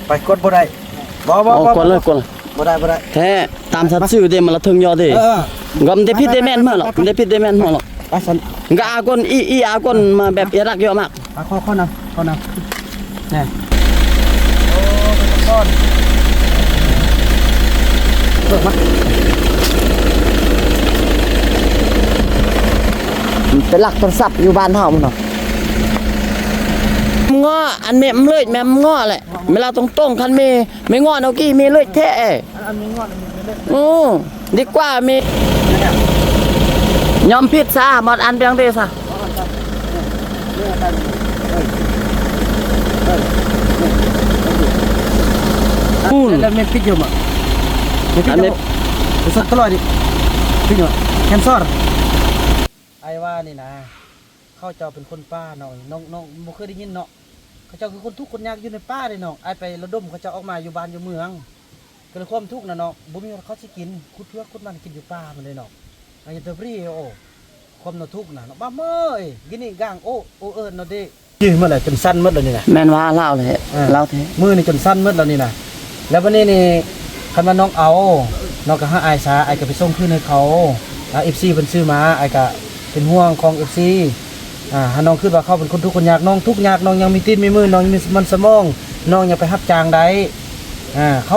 ไปกดบ่ได้บ่กดเลยบ่ได้แท้ตามสัตว์ซื่อเด้มันละถึงยอเด้กำได้พิษได้แม่นมาหรอกได้พิษได้แม่นมาหรอกไปสันก็อากนอีอากนมาแบบเอรักเยอะมากข้อนำนี่โอ้เป็นก้อนเบิกมาเป็นหลักโทรศัพท์อยู่บ้านเฮามันเนาะง้ออันแม่มเลยแม่มง้อแหละเวลาตรงๆคันไม่ง้อเนากี้มีเลยแท้อันนี้งอนมีเลยดีกว่ามียอมพิษซะหมดอันเพียงเด้ซะแล้วไม่พิดอยู่มั้งไม่พิดอยู่สักตลอดดิพิดอยู่แคนเซิลไอ้ว่านี่นะเขาเจ้าเป็นคนป้าหน่อยน้องบ่เคยได้ยินเนาะเขาเจ้าคือคนทุกข์คนยากอยู่ในป้าเลยน้องไอ้ไประดมเขาเจ้าออกมาอยู่บ้านอยู่เมืองก็เลยความทุกข์นะเนาะบ่มีเขาสิกินคุดเพื่อคุดมันกินอยู่ป้ามันเลยเนาะไอ้เตอร์ฟรีโอ้ความน่ะทุกข์นะเนาะบ้าเมื่อยกินนี่ก้างโอ้เอิ้นเนาะดิยืนเมื่อไหร่จนสั้นหมดแล้วนี่นะแม่นว่าเล่าเลยเล่าแท้มือนี่จนสั้นหมดแล้วนี่นะแล้ววันนี้นี่คันว่าน้องเอาน้องก็หาไอ้ซาไอ้ก็ไปส่งคืนให้เขาFC เพิ่นซื้อมาไอ้ก็เป็นห่วงของ FC หาน้องคิดว่าเขาเป็นคนทุกข์คนยากน้องทุกข์ยากน้องยังมีตีนมีมือน้องยังมีมันสมองน้องยังไปรับจ้างได้เขา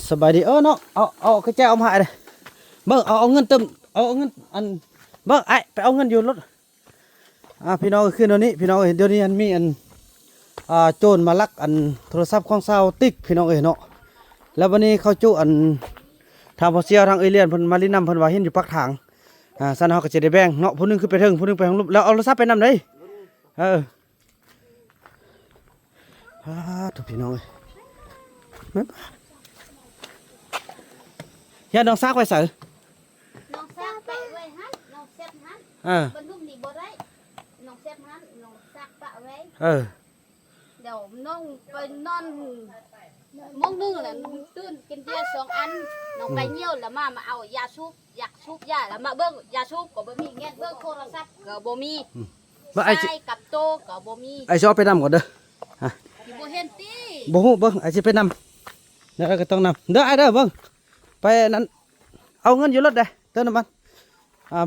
สบายดีเนาะเอากระแจเอามาให้เลยเบิ่งเอาเงินเติมเอาเงินอันเบิ่งไอ้ไปเอาเงินอยู่รถพี่น้องขึ้นเดี๋ยวนี้พี่น้องเห็นเดี๋ยวนี้อันมีอันโจรมาลักอันโทรศัพท์ของสาวติ๊กพี่น้องเนาะแล้ววันนี้เขาจุอันทางพอเซียวทางเอเลียนเพิ่นมาลิ้นนำเพิ่นว่าเห็นอยู่ปักทางสันเฮาก็จะได้แบ่งเนาะผู้นึงคือไปถึงผู้นึงไปทางลุบแล้วเอาโทรศัพท์ไปนำได้ทุกพี่น้องแม่ย่าน้องซักไว้ใส่น้องซักไปไว้ฮั่นน้องเซ็ตฮั่นบรรทุกนี่บ่ได้น้องเซ็ตฮั่นน้องซักปะไว้เดี๋ยวน้องไปนอนมองนึงแหละตื่นกินเบียร์2 อันน้องไปเหี่ยวแล้วมาเอายาสูบอยากสูบยาแล้วมาเบิ่งยาสูบก็บ่มีเงี้ยเบิ่งโทรศัพท์ก็บ่มีไอ้กับโตก็บ่มีไอ้ชอบไปนำก่อนเด้อที่บ่เห็นติบ่ฮู้เบิ่งไอ้สิไปนำเดี๋ยวก็ต้องนำเด้อไอ้เด้อเบิ่งไปนั้นเอาเงินอยู่รถได้เติมน้ำมัน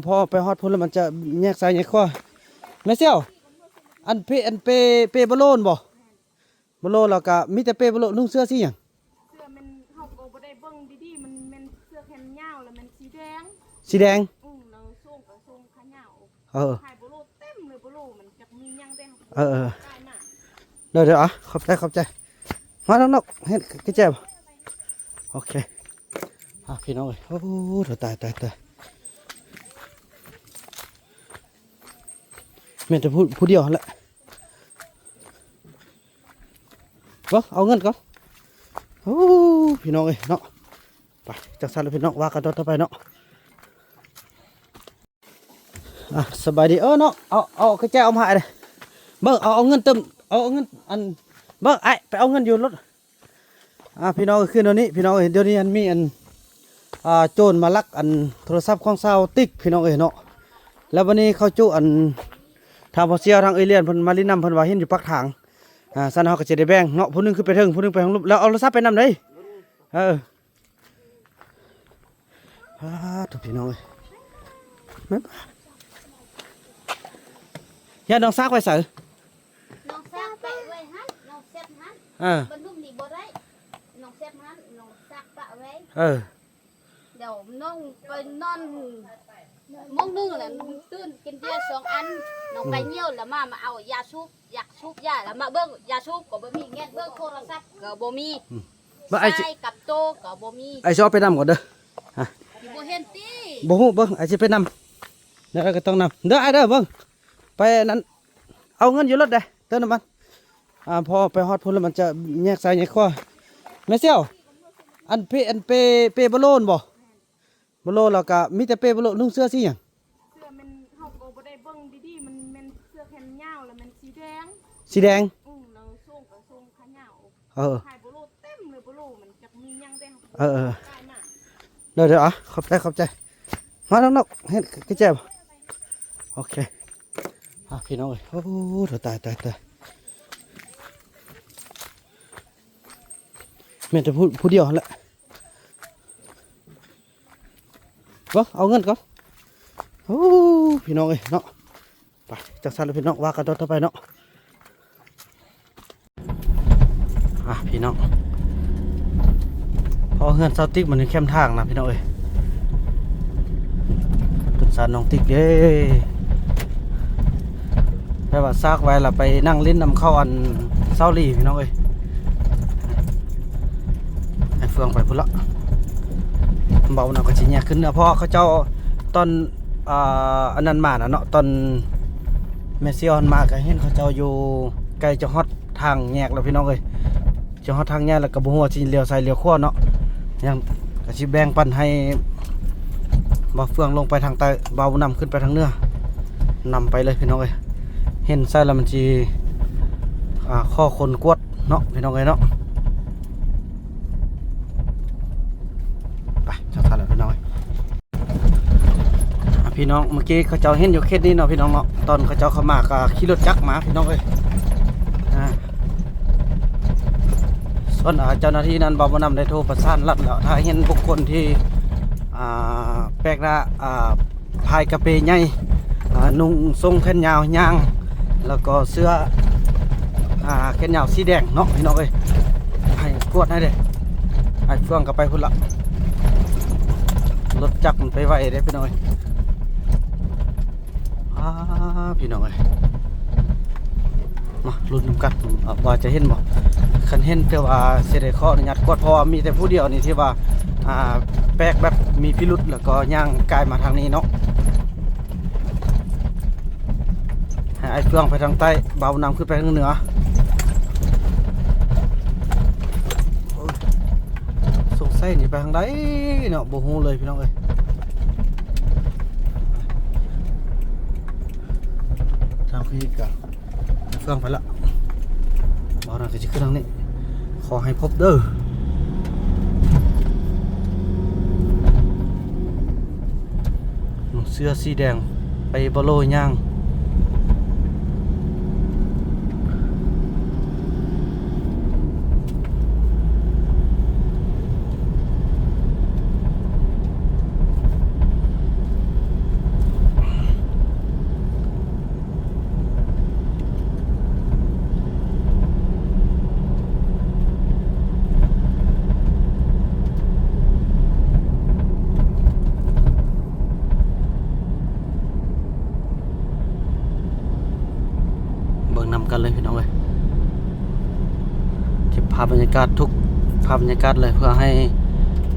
พอไปฮอดพุ่นแล้วมันจะแยกสายแยกคอแม่เสี่ยวอันเปบอลโลนบ่บอลโลนแล้วก็มีแต่เปบอลโลนนุ่งเสื้อสีหยังเสื้อมันเฮาก็บ่ได้เบิ่งดีๆมันเสื้อแขนยาวแล้วมันสีแดงแล้วส่งก็ส่งขายาวขายบอลโลเต็มเลยบอลโลมันจักมีหยังได้เดี๋ยวขอบใจมาน้องๆเฮ็ดกระแจบโอเคพี่น้องโอ้ตายแม่จะพูดเดียวแหละก็เอาเงินก่อนโอ้พี่น้องเนาะไปจากสันแล้วพี่น้องว่ากันต่อไปเนาะสบายดีเนาะเอากระแจเอามาให้เลยเบิ่งเอาเงินเติมเอาเงินอันเบิ่งไอ้ไปเอาเงินอยู่รถพี่น้องขึ้นเดี๋ยวนี้พี่น้องเห็นเดี๋ยวนี้อันมีอันโจรมาลักอันโทรศัพท์ของสาวติ๊กพี่น้องเนาะแล้ววันนี้เขาจุอันทางพอเซียวทางเอเลียนเพิ่นมาลิ้นนำเพิ่นว่าเห็นอยู่ปักทางสันเฮาก็จะได้แบ่งเนาะผู้นึงคือไปถึงผู้นึงไปทางลุบแล้วเอาโทรศัพท์ไปนำได้ทุกพี่น้องย่าน้องซักไว้ใส่น้องซักไปไว้ฮั่นน้องเซ็ตฮั่นบรรทุกนี่บ่ได้น้องเซ็ตฮั่นน้องซักปะไว้เดี๋ยวน้องไปนอนมองนึงแหละตื่นกินเบียร์2 อันน้องไปเหี่ยวแล้วมาเอายาสูบอยากสูบยาแล้วมาเบิ่งยาสูบก็บ่มีเงี้ยเบิ่งโทรศัพท์ก็บ่มีไอ้กับโตก็บ่มีไอ้ชอบไปนำก่อนเด้อที่บ่เห็นติบ่ฮู้เบิ่งไอ้สิไปนำเดี๋ยวก็ต้องนำเด้อไอ้เด้อเบิ่งไปนั้นเอาเงินอยู่รถได้เติมน้ำมันพอไปฮอดพุ่นแล้วมันจะแยกสายแยกคอแม่เสี่ยวอันเปบอลโลนบ่บอลโลนแล้วก็มีแต่เปบอลโลนนุ่งเสื้อสีหยังเสื้อมันเฮาก็บ่ได้เบิ่งดีๆมันเสื้อแขนยาวแล้วมันสีแดงแล้วส่งก็ส่งขายาวขายบอลโลเต็มเลยบอลโลมันจักมีหยังได้เดี๋ยวขอบใจมาน้องๆเฮ็ดกระแจบ โอเคพี่น้องเอ้ยโอ้เดี๋ยวตายแม่จะพูดเดียวแหละก็เอาเงินก่อนโอ้พี่น้องเอ้ยเนาะไปจากสั้นพี่น้องว่ากันต่อไปเนาะพี่น้องพอเฮือนเซาติ๊กมันเข้มทางนะพี่น้องเอ้ยต้นสารน้องติ๊กเด้แปลว่าซากไว้ละไปนั่งลิ้นนำเข้าอันเศร้าหลีพี่น้องเอ้ยไอ้เฟืองไปพุ่นละเบาหน่อยก็ชิแยกขึ้นเนาะเพราะเขาเจ้าตอนอันนั้นมาเนาะตอนเมเซียอนมาก็เห็นเขาเจ้าอยู่ไกลจะฮอดทางแยกแล้วพี่น้องเอ้ยจะฮอดทางแยกแล้วก็บ่ฮู้ว่าสิเลี้ยวซ้ายเลี้ยวขวาเนาะยังก็สิแบ่งปันให้บ่เฟืองลงไปทางใต้เบานำขึ้นไปทางเหนือนำไปเลยพี่น้องเอ้ยเห็นใส่แล้วมันสิข้อคนกวดเนาะพี่น้องเอ้ยเนาะไปจัดการแล้วพี่น้องพี่น้องเมื่อกี้เขาเจ้าเห็นอยู่เขตนี้เนาะพี่น้องเนาะตอนเขาเจ้าเข้ามาก็ขี่รถจักรมาพี่น้องเอ้ยส่วนเจ้าหน้าที่นั้นบ่นำได้โทรประสานรับแล้วถ้าเห็นบุคคลที่แปลกหน้าพายกระเปใหญ่นุ่งทรงแขนยาวย่างแล้วก็เสื้อแขนยาวสีแดงเนาะพี่น้องเอ้ยให้กวดให้เด้ให้เฟื่องกลับไปพุ่นละรถจักรมันไปไวเด้พี่น้องเอ้ยพี่น้องเอ้ยมาลุ้นนำกันว่าจะเห็นบ่คันเห็นแต่ว่าเสียได้ข้ออนุญาตกวดเพราะว่ามีแต่ผู้เดียวนี่ที่ว่าแปลกแบบมีพิรุษแล้วก็ย่างกายมาทางนี้เนาะให้ไอ้เฟืองไปทางใต้เบานำขึ้นไปทางเหนือสงสัยนี่ไปทางใดเนาะบ่ฮู้เลยพี่น้องเอ้ยทางพี่กะไอ้เฟืองไปละเบานำก็จะขึ้นทางนี้ขอให้พบเด้อเสื้อสีแดงไปบโลย่างนำกันเลยพี่น้องเลยที่ภาพบรรยากาศทุกภาพบรรยากาศเลยเพื่อให้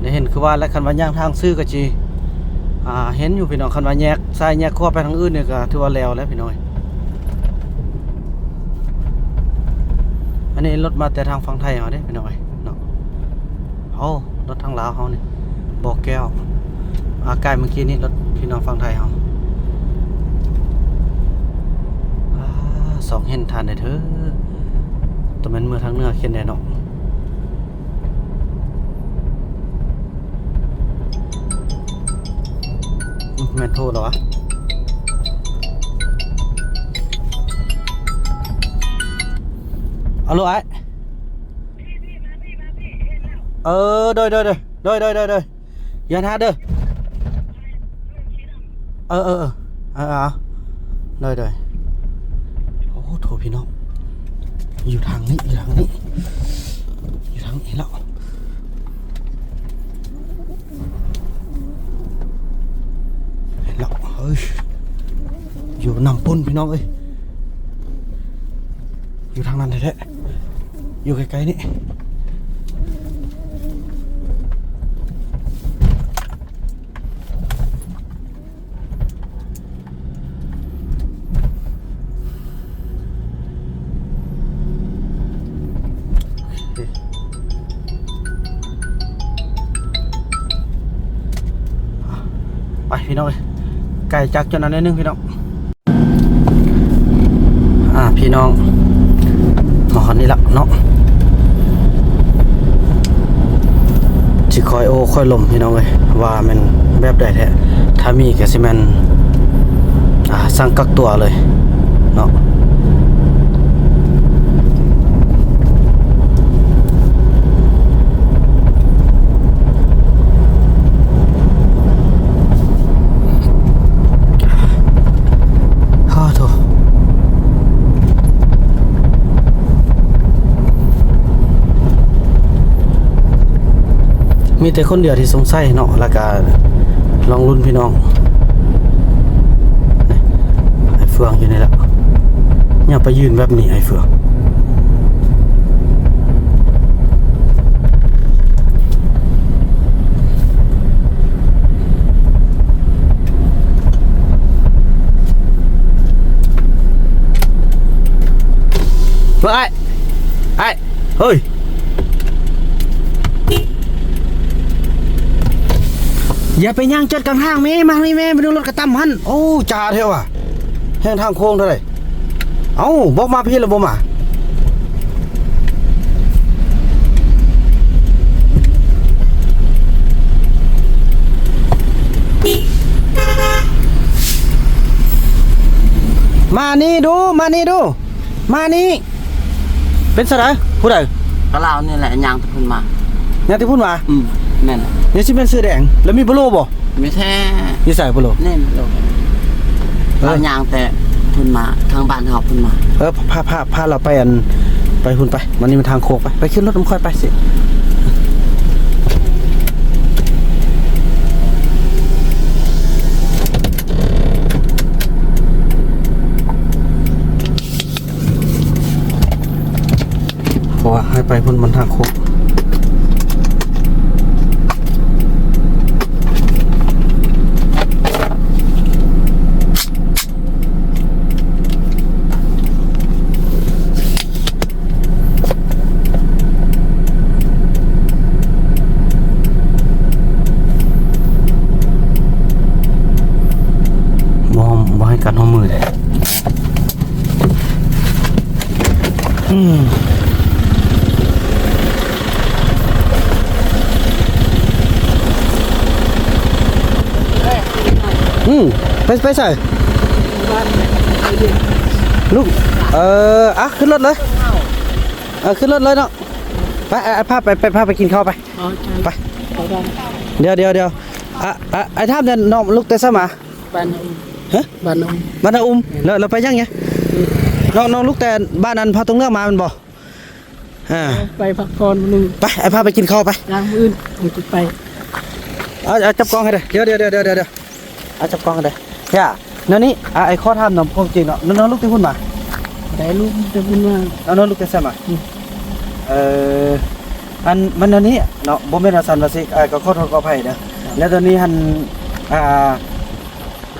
ได้เห็นคือว่าและคันว่าย่างทางซื้อกะจีเห็นอยู่พี่น้องคันว่าแยกซ้ายแยกขวาไปทางอื่นเนี่ยก็ถือว่าแล้วพี่น้องอันนี้รถมาแต่ทางฝั่งไทยเขาเด้พี่น้องเนาะรถทางลาวเขานี่บอกแก้วใกล้เมื่อกี้นี้รถพี่น้องฝั่งไทยเขาสองเห็นทานได้เถอะแต่มันเมื่อทางเหนือเขียนได้เนาะแม่นโทษเหรอวะเอาลูกไอ้โดยอย่าหาเด้อโดยโอ้โถพี่น้องอยู่ทางนี้แล้วเฮ้ยอยู่นำปนพี่น้องเอ้ยอยู่ทางนั้นแท้ๆอยู่ไกลๆนี่ไปพี่น้องไก่จักจนนั้นนิดนึงพี่น้องพี่น้องหอนี่ละเนาะสิคอยโอ้คอยลมพี่น้องเลยว่ามันแบบใดแท้ถ้ามีก็สิแม่น สั่งกักตัวเลยเนาะมีแต่คนเดียวที่สงสัยเนาะแล้วก็ลองรุ่นพี่น้องไอ้เฟืองอยู่นี่แหละอย่าไปยืนแบบนี้ไอ้เฟืองไอ้เฮ้ยอย่าไปย่างจัดกลางห้างแม่มานี่แม่ไปดูรถกระตั้มหันโอ้จ่าเท่าอ่ะแห้งทางโค้งเท่าไหร่เอ้าบอกมาพี่ละบ่มานี่ดูมานี่เป็นสระผู้ใด ก็เรานี่แหละยางตะพุ่นมา เนี่ยที่พูดมา แม่น เนี่ยสิเป็นเสื้อแดงแล้วมีโปโลบ่ ไม่แท้ มีใส่โปโล แน่นโลเรายางแต่พุ่นมาทางบ้านเฮาพุ่นมา พาเราไปไปหุ่นไปมันนี่มันทางโค้งไปขึ้นรถน้ำค่อยไปสิเพราะว่าให้ไปหุ่นมันทางโค้งให้กันห้องมือเลยไปใส่ลูกขึ้นรถเลยขึ้นรถเลยเนาะไปพาไปกินข้าวไปเดี๋ยวไอ้ท่ามเนี่ยน้องลูกเตะซะมาบ้านฮะบ้านอุ้มแล้วไปยังไงน้องลูกแต่บ้านนั้นพาตรงเรื่องมามันบ่ไปพักผ่อนนึงไปไอ้พาไปกินข้าวไปงานอื่นผมไปจับกล้องให้ได้เดี๋ยวจับกล้องให้ได้ย่านั่นนี่ไอ้ข้อทำน้องพงจริงเนาะน้องลูกที่พูดมาได้ลูกจะพูดมาน้องลูกจะแซมมาอันมันนั่นนี่เนาะบ่แม่นสันว่าสิก็ขอโทษขออภัยเด้อแล้วตอนนี้หัน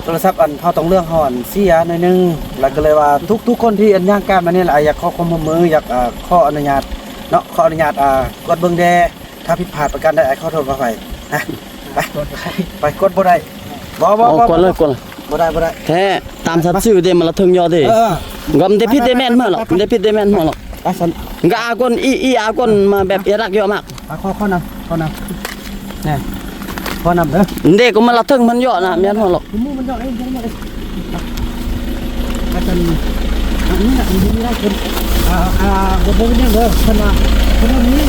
โทรศัพท์อันเฮาต้องเรื่องเฮาอันเสียหน่อยนึงแล้วก็เลยว่าทุกคนที่อันย่างการมานี่แหละอยากขอความร่วมมืออยากขออนุญาตเนาะขออนุญาตกดเบิ่งแดถ้าผิดพลาดประการใดขอโทษขออภัยไปกดบ่ได้บ่กดเลยบ่ได้แท้ตามสัตว์ซื่อเด้มันละถึงยอเด้ก็มันได้ผิดได้แม่นมาหรอกมันได้ผิดได้แม่นมาหรอกก็อากนอีอากนมาแบบรักเยอะมากข้อนำนี่ข้อนำเด้อเด็กก็มันละถึงมันเยอะนะแม่นมาหรอกมันเยอะเองอาจารย์อันนี้นะมีได้คนบ่เนี่ยเด้อคนนี้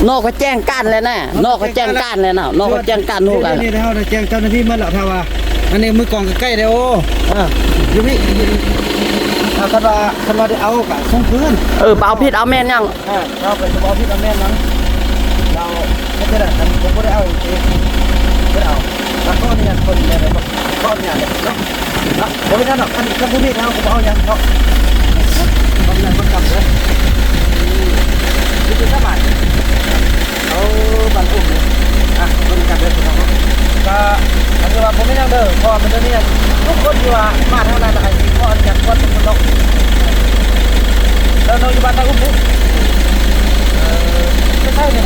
นอกก็แจ้งการเลยนะนอกก็แจ้งการเลยนะนอกก็แจ้งการฮู้กันนี่เฮาแจ้งเจ้าหน้าที่มาแล้วถ้าว่าอันนี้มือกองใกล้ๆเด้อโอ้อยู่นี่คันว่าได้เอาก็ส่งคืนเปล่าผิดเอาแม่นยังเราไปเอาผิดเอาแม่นยังเราไม่ได้ผมบ่ได้เอาเองบ่เอาแล้วก็เนี่ยคนเนี่ยก็เนี่ยเนาะบ่ได้ดอกคันผู้นี้เฮาก็บ่เอาหยังเนาะบ่ได้บ่กลับเด้อคือสบายเอาบันอุ้มมันกลับเด้อครับก็อันนี้ว่าผมไม่ยังเด้อพอมันเนี่ยทุกคนที่ว่ามาทางนั้นให้พอจัดคนทุกคนเนาะแล้วเราอยู่บ้านตาอุ้มปุ๊ไม่ใช่เนี่ย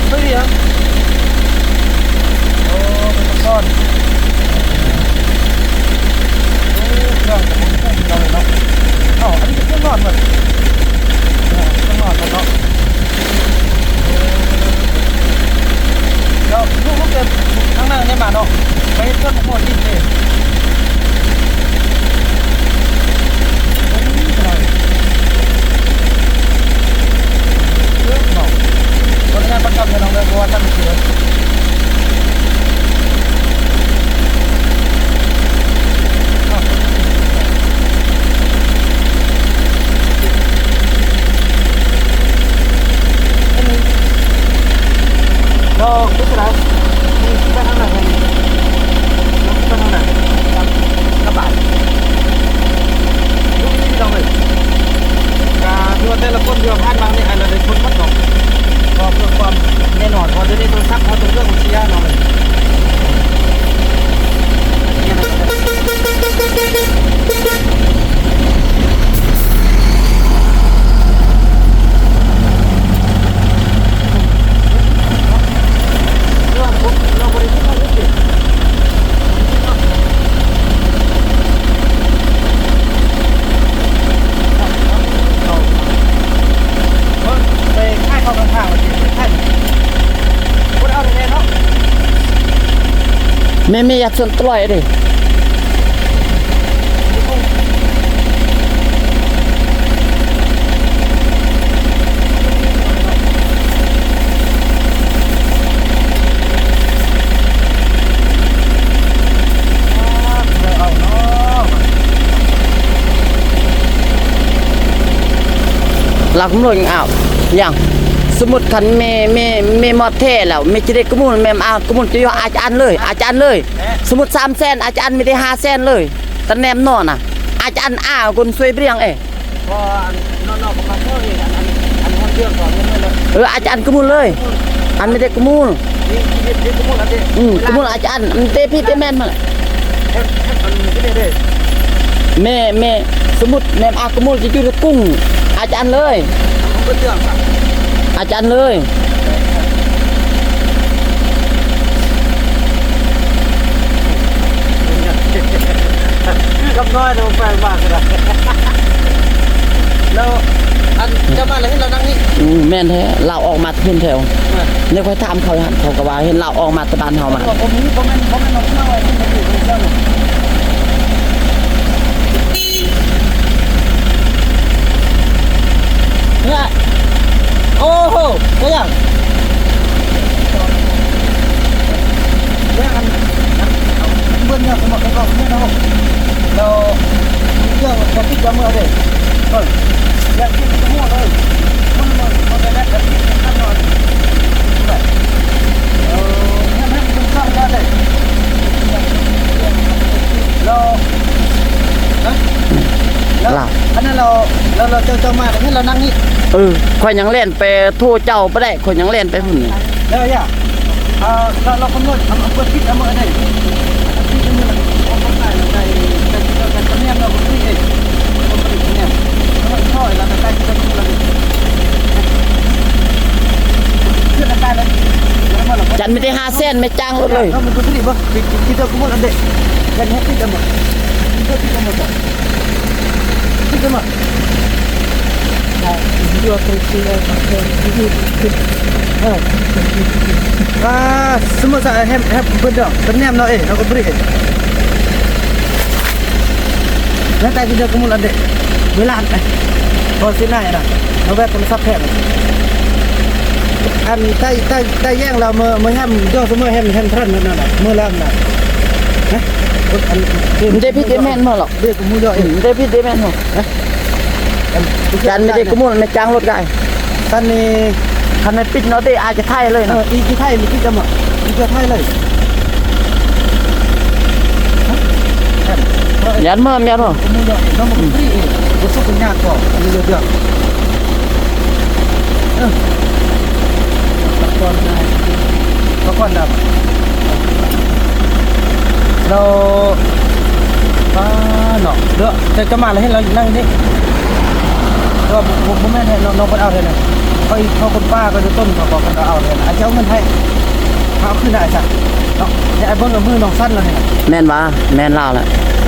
ไม่ดีเหรอโอ้เป็นก้อนเครื่องผมใช่เราเลยเนาะอันนี้เป็นเครื่องนอนเหมือนเครื่องนอนเนาะแล้วลูกเกิดข้างหน้าเนี่ยมาเนาะไปเครื่องหมด ไม่อยากส่วนตัวดิ หลักมนุษย์อย่างสมมุติคันเมมอดเท่แล้วเมจะได้กมูลแม่กมูลจะยออาจารย์เลยสมมุติ300,000อาจารย์ไม่ได้500,000เลยตะแนมนอนน่ะอาจารย์คนสวยเปรียงพอนอกๆมาเท่านี้อันคนเรื่องก่อนนี่เลย อาจารย์กมูลเลยอันไม่ได้กมูลนี่กมูลอันนี้กมูลอาจารย์เตพี่เตแม่นมาแม่สมมุติแม่กมูลจะอยู่กุ้งอาจารย์เลยอาจารย์เลยคำน้อยเราแปลงมากเลยแล้วอันจะมาเลยให้เรานั่งนี่แม่นแท้เราออกมาเห็นแถวเนี่ยค่อยถามเขาก็ว่าเห็นเราออกมาตะบานเฮามาผมนี่ผมเป็นน้องน้อยที่มาอยู่ในเจ้าเนี่ยโอ้โหก็ยังเนี่ยอันเบื้องเนี่ยสมบัติก็เนี่ยนะเราเรื่องการที่จะเมื่อเด็กก็อยากที่จะมั่วเลยมันจะได้แบบนี้ขั้นตอนแบบให้มันสร้างได้เลยเราแล้วอันนั้นเราจะมาแต่ให้เรานั่งนี่ข่อยยังเล่นไปโทรเจ้าบ่ได้ข่อยยังเล่นไปพุ่นแล้วย่าเรากำหนดเปิดคิดเอาเมื่อใดที่จะมีมันเอาเข้าใส่ในเนี่ยเราก็ไม่เองผมไม่ได้เนี่ยเราช่วยเราใส่ที่เราเพื่อการเลยจันไม่ได้500,000ไม่จ้างเลยมันก็ดีป่ะคิดเอาคุ้มอันเด็กกันให้คิดเอาหมดคิดเอาหมดคิดเอาหมดvideo kecil semua saya have benda ternyam no aku beri nanti tadi dia kumul adek belan kalau sini ya nó về con sắp hẹn anh tay giang là mới hem do số mới hem thân nữa nè mưa làm nè anh David Demen mà lọ đây cũng mua rồi David Demen hảจันไม่ได้กมูลไม่จ้างรถได้ท่านนี่คันไม่ปิดเนาะได้อาจจะไทยเลยนะอีไทยมีที่จะมาอีจะไทยเลยยันเมื่อเมียหรอมึงเดี๋ยวน้องมึงฟรีเองกูสู้กันยากก่อนเดี๋ยวตะกอนได้เราเนาะเดี๋ยวจะมาเลยให้เรานั่งนี่ก็ผมแม่เนี่ยน้องก็เอาเลยนะเขาคนป้าก็จะต้นเขาบอกเขาเอาเลยนะเจ้าเงินให้เขาขึ้นได้จ้ะเนาะอย่าไอ้เบิ้งกับมือน้องสั้นเลยแม่นวะแม่นเล่าแหละ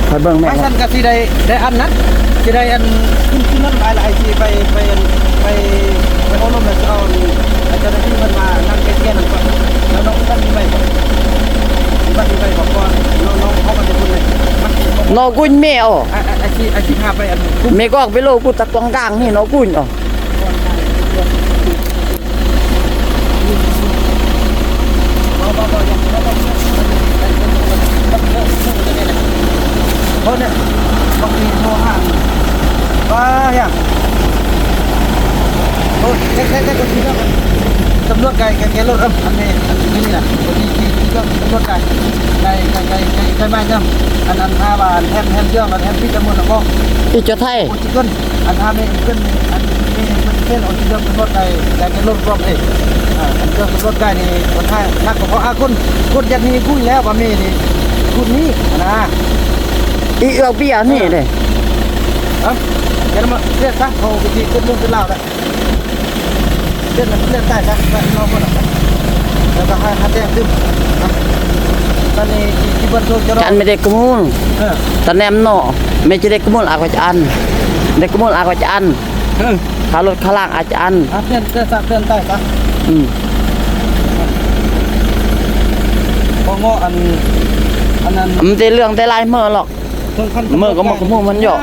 คอยเบิ้งแม่ไม่สั้นก็สิได้อันนั้นสิได้อันขึ้นนั่นอะไรสิไปโอ้ลมแล้วจะเอาเจ้าหน้าที่มันมานั่งเกี้ยนั่นก่อนแล้วน้องสั้นมีใบบอกว่าน้องเขาก็จะพูดเลยnó cùn mẹ ồ mẹ có cái lô cùn tắc quang gang thì nó cùn ồ thôi nè bọc đi mua hàng ba hàng thôi cái tấm nước cái lột âm anh này cái này là tấm nước cái mai nhá anh tha và em dương và em pizza mua là con đi cho thay chỉ cần anh tha mình cần anh trên ở dương cái lột này cái lột gom này anh dương cái lột này thì còn thayนักก็อาคนยันนี่คุยแล้วว่ามีนี่คุณนี่นะอีเอาเบียร์นี่เลยเดี๋ยวมาเรียกซะเขาไปที่ขึ้นลุงขึ้นเล่าได้เรียกได้ซะน้องคนนั้นแล้วก็ให้แจ้งขึ้นตอนนี้ที่บ้านโซจะรอจันไม่ได้กมูลตอนแนมเนาะไม่จะได้กมูลอาจารย์ได้กมูลอาจารย์ขารถขล่างอาจารย์เตือนซะเตือนใต้ซะพอง้ออัน อันนั้น มันได้เรื่องได้ลายเมื่อหรอกเมื่อก็มันก็มุ่งมันหยอก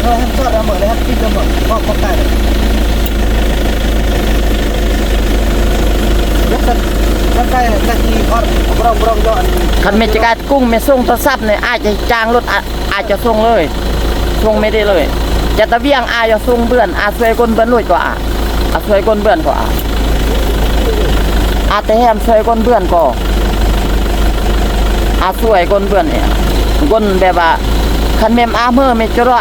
เราให้ก็เอาหมดเลยครับที่จะหมดก็ได้เลยยกสันใกล้นาทีก็บรองยอด คันเมจิกากุ้งไม่ส่งโทรศัพท์เนี่ยอาจจะจ้างรถอาจจะส่งเลยส่งไม่ได้เลยจะตะเวียงอาจจะส่งเบื่อนอาช่วยคนเบื่อนรวยกว่าอาช่วยคนเบื่อนกว่าอาแต่แฮมช่วยคนเบื่อนก็อาช่วยคนเบื่อนเนี่ยคนแบบว่าคันเมมอาเมื่อไม่จะรอ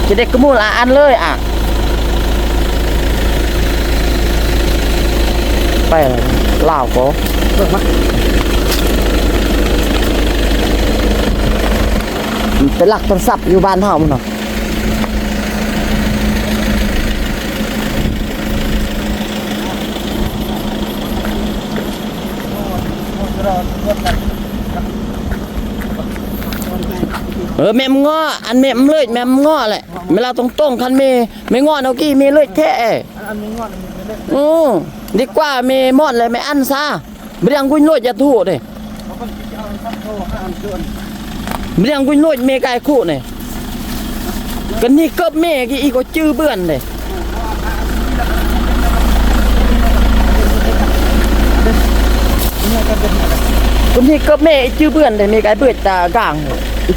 จะได้กระมูลอันเลยไปลาวก็เปิดมา เป็นหลักโทรศัพท์อยู่บ้านเฮามันเนาะแม่มง้ออันแม่มเลยแม่มง้อแหละเวลาตรงๆคันไม่ง้อเอากี้มีเลยแท้ อันนี้งอนไม่ได้ ดีกว่ามีมอดเลยไม่อันซะไม่ยังกุญโลดจะถูกเลย เขาก็จะเอาสักโทรห้ามเดือน ไม่ยังกุญโลดเมกายคู่เนี่ยกันนี่ก็เมกี่อีก็จื้อเบื่อนเลยกันนี่ก็เมจื้อเบื่อนเลยเมกายเบื่อตากลาง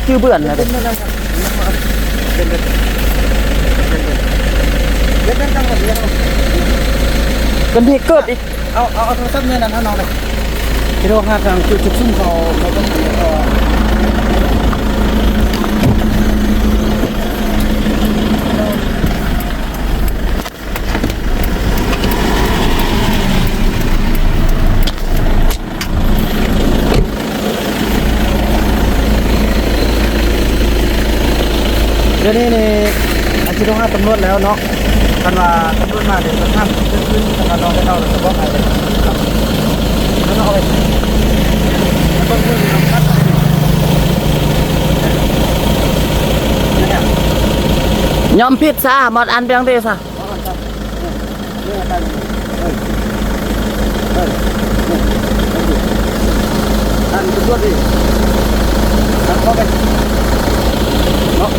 จื้อเบื่อนเลยกันนี่ก็อีกเอาโทรศัพท์เนี่ยนั่นน้องเลยที่เราหาทางจุดซุ่มเขาต้องเดี๋ยวนี้นี่อาชีพต้องหาตำรวจแล้วเนาะกันว่าตำรวจมาเดี๋ยวจะทำขึ้นกันเราได้เราจะบอกอะไรครับแล้วเราเอาไปแล้วก็พูดเราคัดเนี่ย ยอมผิดซะหมดอันเพียงเดียวซะ อันตำรวจดิอันเขาไปเนาะ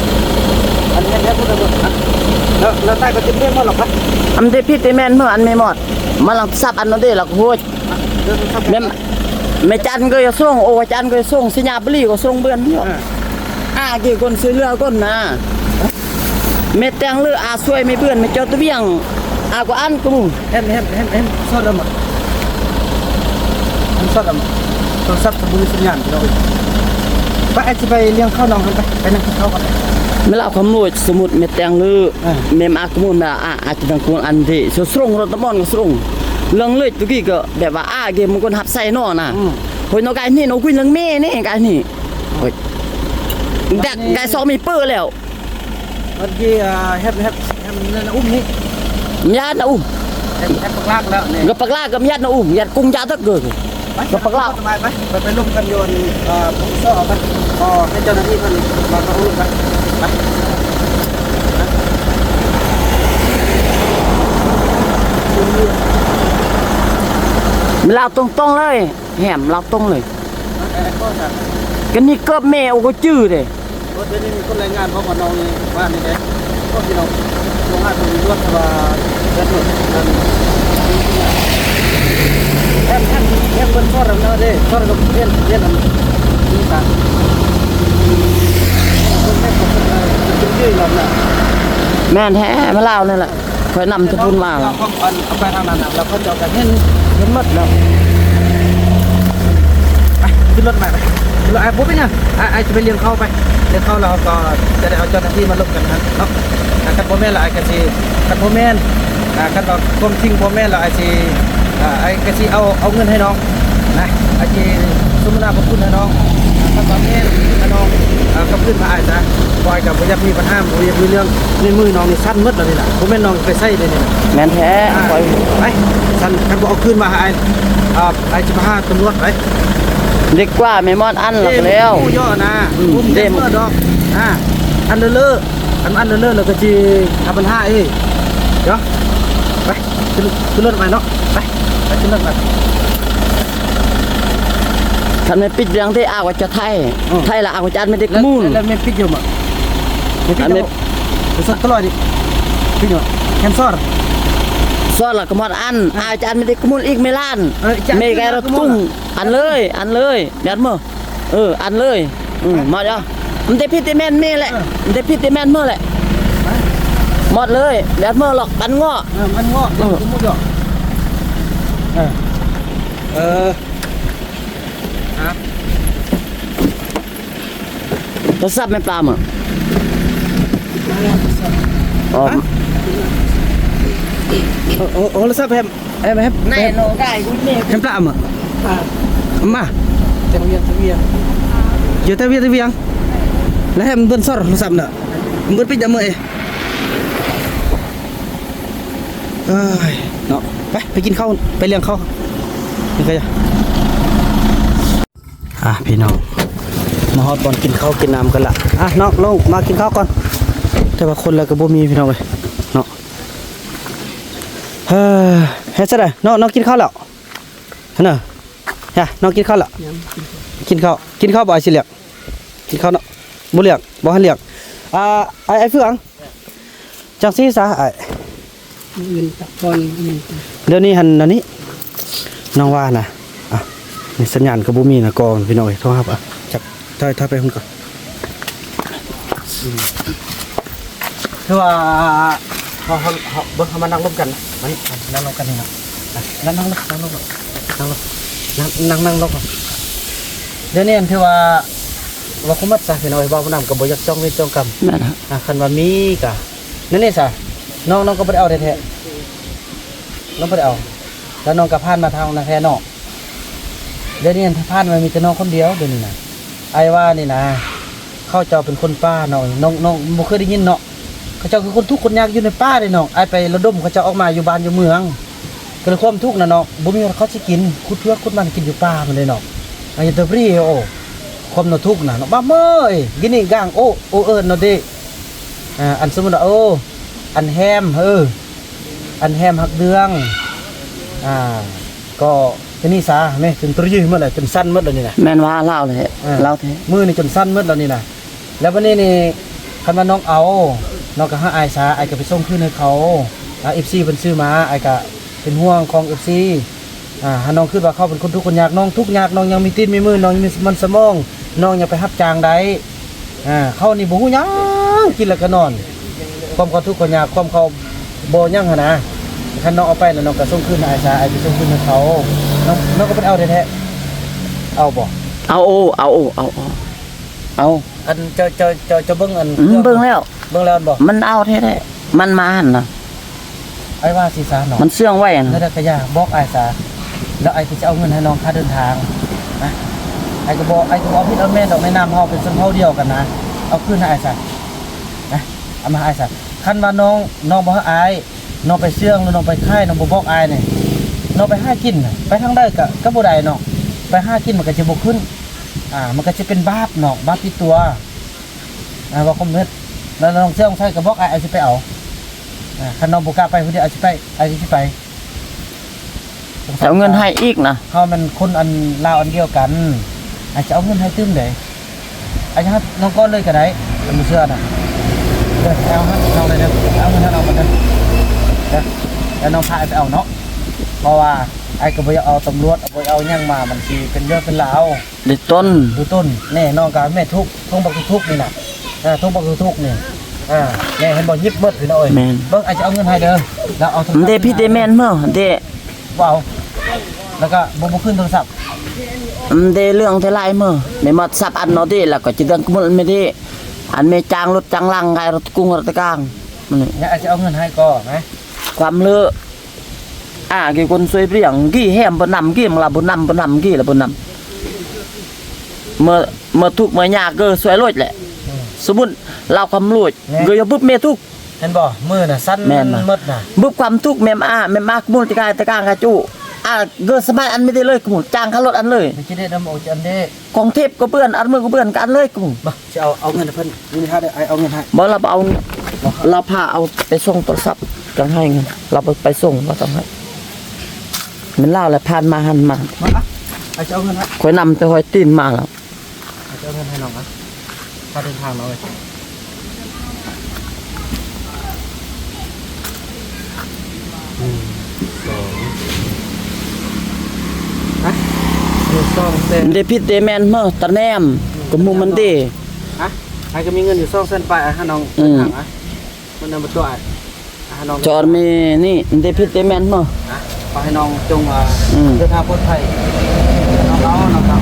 อันนี้แค่พูดตำรวจแล้วใต้ก็จะเรียกว่าหรอครับ อันเดพิตแมนเมื่ออันไม่หมดมาหลังซับอันนั้นเด้หลักหัวไม่จันก็จะส่งโอ้จันก็จะส่งสัญญาบลีก็ส่งเบื่อนเนาะกี่คนซื้อเรือก้นนะเม็ดแตงเรือช่วยไม่เบื่อนไม่เจ้าตะเบียงก็อันกู เห็นสอดมาสอดมาต้องซับสมุนสัญญาณเราไปไอ้ที่ไปเลี้ยงข้าวน้องกันไปนั่งข้าวกันไม่เล่าคำนวณสมุดเม็ดแตงเรือเมมอากูมุนมาอาจจะต้องควรอันที่ส่งรถตะมอนก็ส่งเรื่องเลยตุกี้ก็แบบว่าเกมมันคนหับใส่นอนะโหยนกไก่นี่นกคุยเรื่องแม่นี่ไก่นี่โหยแต่ไก่ซองมีเปื้อแล้ว เมื่อกี้เฮ็ดมันอุ้มนี่ ญาตินะเฮ็ดปักลากแล้วเนี่ย กับปักลากกับญาตินะญาติกุ้งญาติตะเกิดกับปักลาก ไปลงกันโยนผมซ่อกันก็ให้เจ้าหน้าที่มันมาเขาอุ้มกันเราตรงๆเลยแหมเราตรงเลยกันนี่เกิดแมวก็จื้อเลยรถนี้มีคนรายงานเพราะว่าน้องนี่ว่านี่ไงก็ที่เราลงให้คนรถว่าเดินรถแค่คนซ่อเราเด้ซ่อเราเรียนอันนี้ต่างคนแม่คนเป็นยืดเราเนี่ย แม่นแท้มาเล่านี่แหละคอยนำจะพูดมา เราก็เอาไปทางนั้นเราก็จะกันเห็นหมดแล้วไปขึ้นรถใหม่ไปเราไอ้ปุ๊บเนี่ยไอ้จะไปเลี้ยงเข้าไปเลี้ยงเข้าเราก็จะได้เอาเจ้าหน้าที่มาลงกันนั้นเนาะกันพ่อแม่เราไอ้กะซีกันพ่อแม่กันบอกกรมทิ้งพ่อแม่เราไอ้กะซีเอาเงินให้น้องนะไอ้ที่สมนาขอบคุณให้น้องกันพ่อแม่ให้น้องกับขึ้นมาไอ้จ้ะปล่อยกับวิญญาณมีปัญหาวิญญาณมีเรื่องในมือน้องนี่สั้นมืดแล้วนี่แหละพ่อแม่น้องไปใส่เลยนี่ แม่นแท้ไปสั้นกันบอกเอาขึ้นมาไอ้จะมาหาตำรวจไป ดีกว่าไม่มอดอันหลักแล้ว ย่อนะเต็มดอกอันเลอะอันเลอะแล้วก็จีทำปัญหาเดี๋ยวไปขึ้นรถไปเนาะไปขึ้นรถไป คันไม่ปิดเรื่องที่อาวจะไทยไทยละอาวจะอันไม่ได้กมูล แล้วไม่ปิดอยู่มั้งไม่ปิดอยู่สักตลอดดิปิดอยู่แคนเซิล ซอละก็หมดอันอาจารย์ไม่ได้กมูลอีกไม่ล้านเมกะรถตุ้งอันเลยเดี๋ยวมื้ออันเลยหมดอ่ะมันได้พิธีแม่นแม่แหละมันได้พิธีแม่นมื้อแหละหมดเลยเดี๋ยวมื้อหรอกปันง้อ มันงอกสมมุติอยู่ฮะ โทรศัพท์ไม่ปลาหมั้งอ๋อ โอ้แล้วซับแฮมแน่โนได้กูนี่ แฮมปลาหมั้งมาเตวียงอยู่เตวียงแล้วแฮมเบิ้ลซอร์โทรศัพท์น่ะเบิ้ลปิดยังมื้อเนาะไปกินข้าวไปเลี้ยงข้าวนี่ก็พี่น้องมาฮอดบอลกินข้าวกินน้ำกันละน้องลงมากินข้าวก่อนแต่ว่าคนละก็บ่มีพี่น้องเลยเนาะเฮ็ดซะได้น้องกินข้าวแล้วหั่นน่ะน้องกินข้าวแล้วกินข้าวบ่ไอ้สิเรียกกินข้าวเนาะบ่เรียกบ่ให้เรียกไอ้เฟืองจังซี่ซะไอ้เงินตักก่อนเดี๋ยวนี้หันอันนี้น้องว่านะนี่สัญญาณก็บ่มีนะกองพี่น้องโทรครับจับถ้าไปหุ่นก่อนคือว่าเขาเบิ่งเขามานั่งร่วมกันมานี่นั่งร่วมกันนี่นะนั่งลงเดี๋ยวนี้คือว่าคุมัดซะพี่น้องบ่าวนำก็บ่อยากจ้องเวรจ้องกรรมคันว่ามีกะนั่นนี่ซะน้องก็บ่ได้เอาแท้ๆน้องบ่ได้เอาแล้วน้องก็ผ่านมาทางนาแท้นอกเดี๋ยวนี้ผ่านมามีแต่น้องคนเดียวเดี๋ยวนี้นะไอ้ว่านี่นะเขาเจ้าเป็นคนป้าน้องบ่เคยได้ยินเนาะเขาเจ้าคือคนทุกข์คนยากอยู่ในป่าเด้น้องไอ้ไประดมเขาเจ้าออกมาอยู่บ้านอยู่เมืองก็เลยความทุกข์น่ะเนาะบ่มีเขาสิกินขุดเพื่อขุดมันกินอยู่ป่ามันเลยเนาะไอ้ตะบรีโอ้ความน่ะทุกข์น่ะเนาะบ้าเม้ยกินนี่ก้างโอ้เอิ้นเนาะเด้อันสมมุติว่าอันแฮมอันแฮมหักเดืองก็ทีนี้ซะแม่จนตัวยืดหมดเลยจนสั้นหมดแล้วนี่นะ แม่นว่าเล่าเลยเล่าแท้ มือนี่จนสั้นหมดแล้วนี่นะแล้ววันนี้นี่คันว่าน้องเอาน้องก็หาไอ้ซาไอ้ก็ไปส่งคืนให้เขาFC เพิ่นซื้อมาไอ้ก็เป็นห่วงของ FC หาน้องคิดว่าเขาเป็นคนทุกข์คนยากน้องทุกข์ยากน้องยังมีตีนมีมือน้องยังมีมันสมองน้องยังไปรับจ้างได้เขานี่บ่ฮู้หยังกินแล้วก็นอนความเขาทุกข์คนยากความเขาบ่หยังหั่นนะคันน้องเอาไปแล้วน้องก็ส่งคืนให้ไอ้ซาไอ้ไปส่งคืนให้เขาน้องก็บ่ได้เอาแท้ๆเอาบ่ เอาอันจะเบิ่งอัน เบิ่งแล้ว เบิ่งแล้วบ่ มันเอาแท้ๆมันมาหั่นน่ะ ไอ้ว่าสิซาเนาะ มันเสื่องไว้น่ะ แล้วก็อย่าบอกไอ้ซาแล้วไอ้ที่จะเอาเงินให้น้องค่าเดินทางนะไอ้ก็บอกพี่เอาแม่ดอกในนามเฮาเป็นสันเฮาเดียวกันนะเอาคืนให้ไอ้ซานะเอามาให้ไอ้ซาคันว่าน้องบ่ให้อายน้องไปเสื่องหรือน้องไปค่ายน้องบ่บอกอายนี่น้องไปหากินไปทางใดก็บ่ได้เนาะไปหากินมันก็จะบ่ขึ้นมันก็จะเป็นบาปเนาะบาปที่ตัวว่าคมเฮ็ดแล้วน้องเสื่องใส่ก็บอกไอ้สิไปเอาคันน้องบ่กล้าไปผู้เดียวไอ้สิไปเอาเงินให้อีกนะ เฮามันคนอันลาวอันเดียวกันอาจจะเอาเงินให้ตึ้มได้อาจจะน้องก้อนเลยก็ได้มันบ่เชื่อน่ะเอาฮะเอาเลยเด้อเอาเงินให้เรากันเด้อแล้วน้องพาไปเอาเนาะเพราะว่าไอ้ก็บ่อยากเอาตำรวจบ่เอาหยังมามันสิเป็นเรื่องเป็นราว ดิต้น ดูต้นแน่น้องก็แม่ทุกทงบักทุกนี่น่ะทงบักทุกนี่แน่เห็นบ่ยิบเบิดพี่น้อยเบิ่งอาจจะเอาเงินให้เด้อแล้วเอาโทรศัพท์ เดพี่เดแม่นมื้อเด บ่เอาแล้วก็บ่ขึ้นโทรศัพท์ เดเรื่องเท่าไรมื้อในหมดซับอันเนาะดิแล้วก็จิดังกมุลไม่ได้อันเมจางรถจางลังไงรถกุ้งรถตะกางมันนี่ เนี่ยอาจจะเอาเงินให้ก็ไหม ความเลอะกี่คนสวยเปรี้ยงกี่แฮมบ่นำกี่มละบ่นำกี่ละบ่นำเมื่อทุกเมื่อยากก็สวยรวยแหละสมมุติเราความรวยก็อย่าบึบเมทุก เห็นบ่มือน่ะสั้นหมดน่ะ บึบความทุกแม่มากมุลตะกายตะกางกะจุก็สบายอันไม่ได้เลยกูจ้างค่ารถอันเลย ไม่คิดได้นำเอาจันเด้ กองเทพก็เปื้อนอันมือก็เปื้อนกันเลยกู บ่จะเอาเงินเพิ่นนี่ถ้าได้เอาเงินให้ บ่เราพาเอาไปส่งโทรศัพท์จังให้เงินเราไปส่งเราต้องให้มันเล่าแล้วผ่านมาหันมา อาจจะเอาเงินให้ ข่อยนำแต่ข่อยตีนมาแล้ว อาจจะเอาเงินให้น้องนะค่าเดินทางน้องเลยฮะ2 เซน ได้ผิดได้แม่นเมื่อตะแนมก็มุมมันเด้ ฮะไอ้ก็มีเงินอยู่2 เซนไปให้น้องเดินทางนะมันนำมาตัวให้น้อง จอดมีนี่ได้ผิดได้แม่นเมื่อ ขอให้น้องจง อืม เดินทางปลอดภัยน้องครับน้อง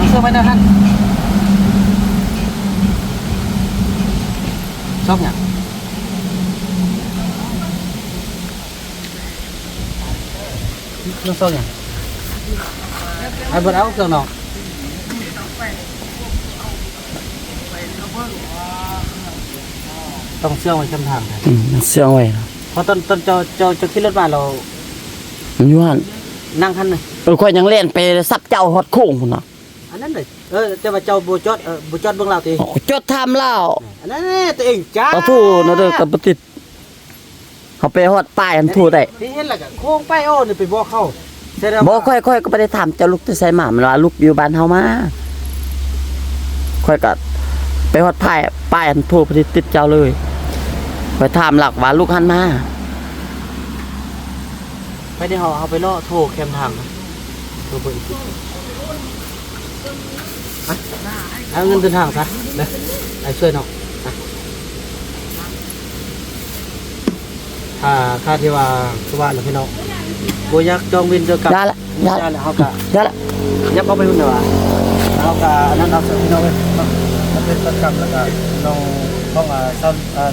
เสื้อไว้นะท่านชอบเนี่ยน้องชอบเนี่ยไอ้บนเอาเครื่องน้องต้องเชื่อไว้คำถามนะ เสียงไว้นะ เพราะตอนจะขึ้นรถมาเรา อยู่หั่น นั่งคันเลย ข่อยยังเล่นไปซับเจ้าฮอดโค้งพุ่นน่ะ อันนั้นเลยจะมาเจ้าบูจอดบูจอดเบื้องเราตี จดทำแล้ว อันนั้นตัวเองจ้า ก็ผู้นั่นเด้อก็บ่ติดเขาไปฮอดป้ายอันผู้ได้ ที่เห็นแหละก็โค้งไปโอ้นี่ไปบอกเขาใช่แล้ว บ่ค่อยก็บ่ได้ถามเจ้าลูกที่ไสมามันว่าลูกอยู่บ้านเฮามาค่อยก็ไปฮอดป้ายอันผู้พอดีติดเจ้าเลยค่อยถามหลักว่าลูกหันมา ไม่ได้เอาไปล่อโทรแคมทางโทรไปอีกทีเอาเงินเดินทางซะเด้อไอ้ช่วยน้องค่าที่ว่าคือว่าหรือพี่น้องโบยักจองวินเจอกับ ยาละยาละ แล้วเขาก็ ยาละ ยับเอาไปหุ่นเดี๋ยวเขาก็นั่นเอาพี่น้องเลยมันเป็นประจำแล้วก็น้องต้อง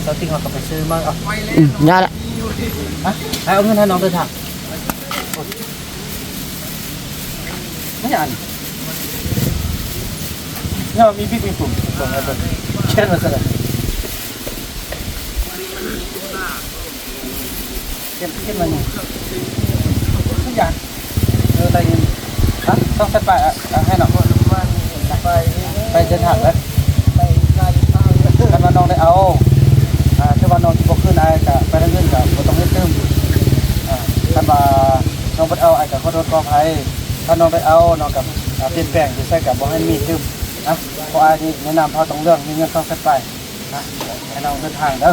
เซาติ้งเขาก็ไปซื้อมาเอา ยาละ เอาเงินให้น้องเดินทางไม่อ่านเนี่ยมีบิ๊กมีปุ่มตรงนั้นเช่นอะไรเข้มมาหนึ่งทุกอย่างอะไรเงี้ยต้องใส่ไปให้น้องไปเดินทางแล้วกันว่าน้องได้เอาถ้าว่าน้องจะบอกขึ้นไอ้กับไปนั่งเงินกับต้องเล่นเติมกันว่าน้องไปเอาไอ้กับขอโทษขออภัยถ้าน้องได้เอาน้องกับเปลี่ยนแปลงจะใส่กับบอกให้มีเติมนะเพราะไอ้นี่แนะนำเขาต้องเรื่องมีเงินต้องใส่ไปนะให้น้องเดินทางเด้อ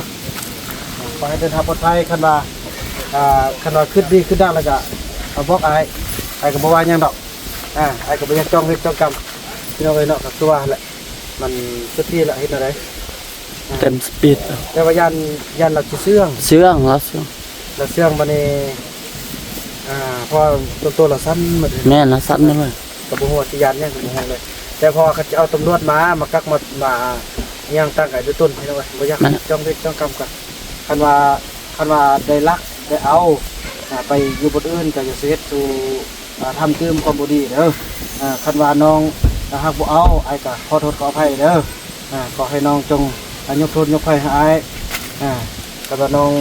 ขอให้เดินทางปลอดภัยคันว่าขึ้นดีขึ้นได้แล้วก็เอาบอกไอ้กับบัวยังดอกไอ้กับบัวยังจ้องเล็กจ้องกำที่เราไปเนาะกับตัวแหละมันสุดที่แหละเห็นอะไร เต็มสปีด แต่ว่ายันเราจะเสื่อง เสื่องแล้วเสื่อง เราเสื่องมาในพอตัวเราสั้นหมดเลย แม่นนะสั่นเลย กับหัวที่ยันเนี่ยกับหัวเลยแต่พอเขาจะเอาตำรวจมากักมายังตั้งไอ้ด้วยต้นให้เราบัวยังจ้องเล็กจ้องกำกันคันว่าได้ลักได้เอาไปอยู่บนอื่นก็จะเสียสู่ทำตื้มความบุดีเด้อคันว่าน้องหากบ่เอาไอ้ก็ขอโทษขออภัยเด้อขอให้น้องจงยกโทษยกภัยให้ไอ้คันว่าน้อง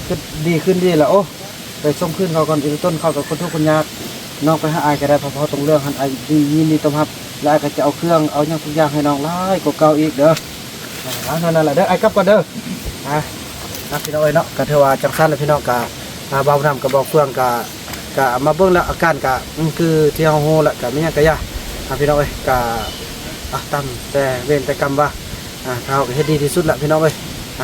ขึ้นดีแล้วโอ้ไปส่งขึ้นเขาก่อนอีกต้นเขากับคนทุกคนยากน้องไปหาไอ้ก็ได้เพราะตรงเรื่องหันไอ้ดีต้มฮับแล้วไอ้ก็จะเอาเครื่องเอาอย่างทุกอย่างให้น้องไล่กว่าเก่าอีกเด้อนั่นแหละเด้อไอ้กลับก่อนเด้อพี่น้องเนาะก็เทว่าจังซั่นแล้วพี่น้องก็เบาน้ำก็บอกเฟื่องก็มาเบิ่งแล้วอาการก็คือที่เฮาโหแล้วก็มีหยังก็ยาพี่น้องเอ้ยก็ตามแต่เวรแต่กรรมว่าเฮาก็เฮ็ดดีที่สุดละพี่น้องเอ้ย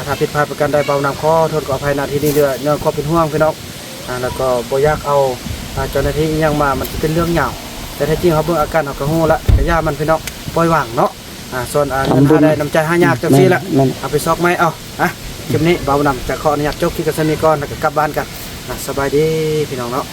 ถ้าผิดพลาดประการใดเบาน้ำขอโทษขออภัยณที่นี้เด้อเนื่องขอเป็นห่วงพี่น้องแล้วก็บ่อยากเอาเจ้าหน้าที่อิหยังมามันสิเป็นเรื่องยาวแต่แท้จริงเฮาเบิ่งอาการเฮาก็โหละก็ย่ามันพี่น้องปล่อยวางเนาะส่วนเงินหาได้น้ำใจหายากจังซี่ละเอาไปซอกไม้เอาคลิปนี้เบาหนำจะขออนุญาตจบคลิปกันสักนิดก่อนแล้วก็กลับบ้านกันสบายดีพี่น้องเนาะ